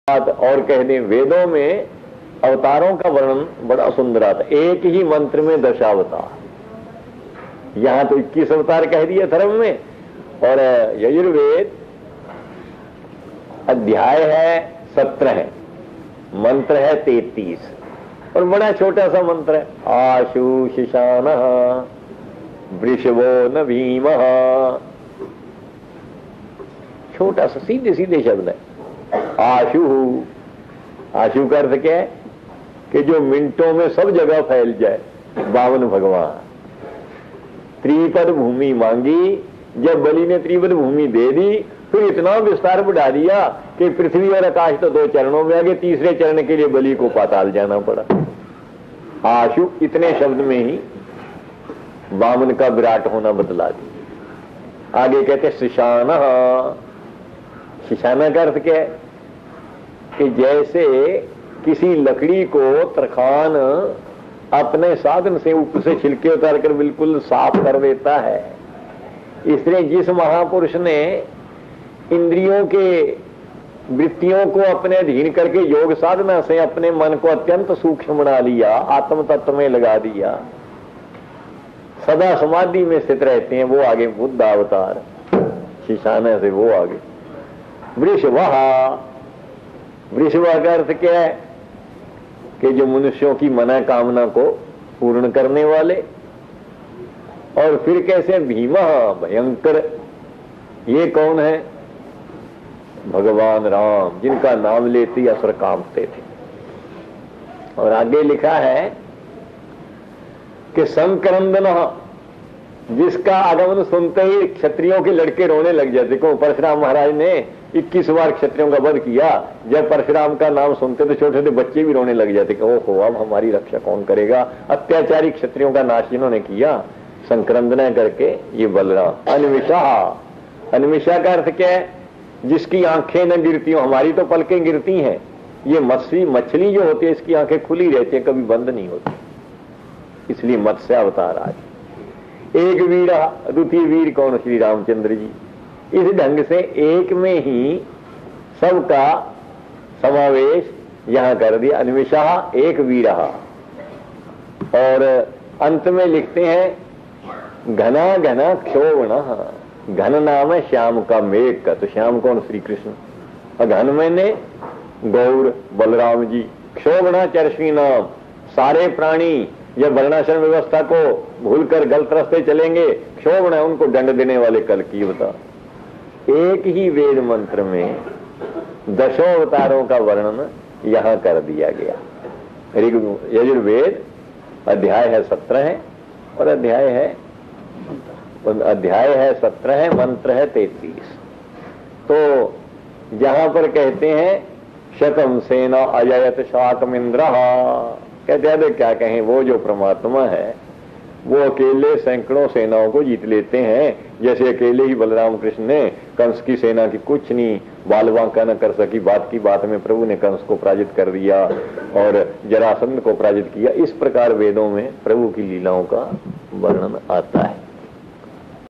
बात और कह दें, वेदों में अवतारों का वर्णन बड़ा सुंदर आता। एक ही मंत्र में 10 अवतार। यहां तो 21 अवतार कह दिए धर्म में, और यजुर्वेद अध्याय है 17, मंत्र है 33, और बड़ा छोटा सा मंत्र है। आशु शिशान वृषभो न भीम। छोटा सा सीधे सीधे शब्द है। आशु, आशु का अर्थ क्या है कि जो मिनटों में सब जगह फैल जाए, बावन भगवान। त्रिपद भूमि मांगी, जब बलि ने त्रिपद भूमि दे दी, फिर इतना विस्तार बढ़ा दिया कि पृथ्वी और आकाश तो 2 चरणों में आ गए, तीसरे चरण के लिए बलि को पाताल जाना पड़ा। आशु इतने शब्द में ही वामन का विराट होना बतला दिया। आगे कहते शिशाना। शिशाना का अर्थ क्या है कि जैसे किसी लकड़ी को तरखान अपने साधन से ऊपर से छिलके उतार कर बिल्कुल साफ कर देता है, इसलिए जिस महापुरुष ने इंद्रियों के वृत्तियों को अपने अधीन करके योग साधना से अपने मन को अत्यंत सूक्ष्म बना लिया, आत्म तत्व में लगा दिया, सदा समाधि में स्थित रहते हैं, वो आगे बुद्ध अवतार। शिशाना से वो आगे वृषभः। वृषभः का अर्थ क्या है कि जो मनुष्यों की मनोकामना को पूर्ण करने वाले। और फिर कैसे भीमः, भयंकर। ये कौन है? भगवान राम, जिनका नाम लेते ही असुर कांपते थे। और आगे लिखा है कि संक्रंदन, जिसका आगमन सुनते ही क्षत्रियों के लड़के रोने लग जाते। क्यों? परशुराम महाराज ने 21 बार क्षत्रियों का वध किया। जब परशुराम का नाम सुनते तो छोटे छोटे बच्चे भी रोने लग जाते कि ओहो, अब हमारी रक्षा कौन करेगा। अत्याचारी क्षत्रियों का नाश जिन्होंने किया संक्रंदना करके, ये बलराम। अनिमिषा, अनिमिषा का अर्थ क्या है? जिसकी आंखें न गिरती हो। हमारी तो पलकें गिरती हैं, ये मछली जो होती है इसकी आंखें खुली रहती है, कभी बंद नहीं होती, इसलिए मत्स्य अवतार आज। एक वीर, द्वितीय वीर कौन? श्री रामचंद्र जी। इस ढंग से एक में ही सबका समावेश यहां कर दिया। अन्विषा एक वीर। और अंत में लिखते हैं घना घना क्षोभण। घन नाम है श्याम का, मेघ का। तो श्याम कौन? श्री कृष्ण। और घन मैंने गौर बलराम जी। क्षोभणा चर्षी नाम। सारे प्राणी जब वर्णाश्रम व्यवस्था को भूलकर गलत रास्ते चलेंगे, क्षोभण है उनको दंड देने वाले कल की बता। एक ही वेद मंत्र में 10 अवतारों का वर्णन यहां कर दिया गया। यजुर्वेद अध्याय है 17 और अध्याय है 17, मंत्र है 33। तो जहां पर कहते हैं शतम सेना अजयत शातमिंद्र, कहते हैं क्या कहें, वो जो परमात्मा है वो अकेले सैकड़ों सेनाओं को जीत लेते हैं। जैसे अकेले ही बलराम कृष्ण ने कंस की सेना की कुछ नहीं बालवांका न कर सकी, बात की बात में प्रभु ने कंस को पराजित कर दिया और जरासंध को पराजित किया। इस प्रकार वेदों में प्रभु की लीलाओं का वर्णन आता है।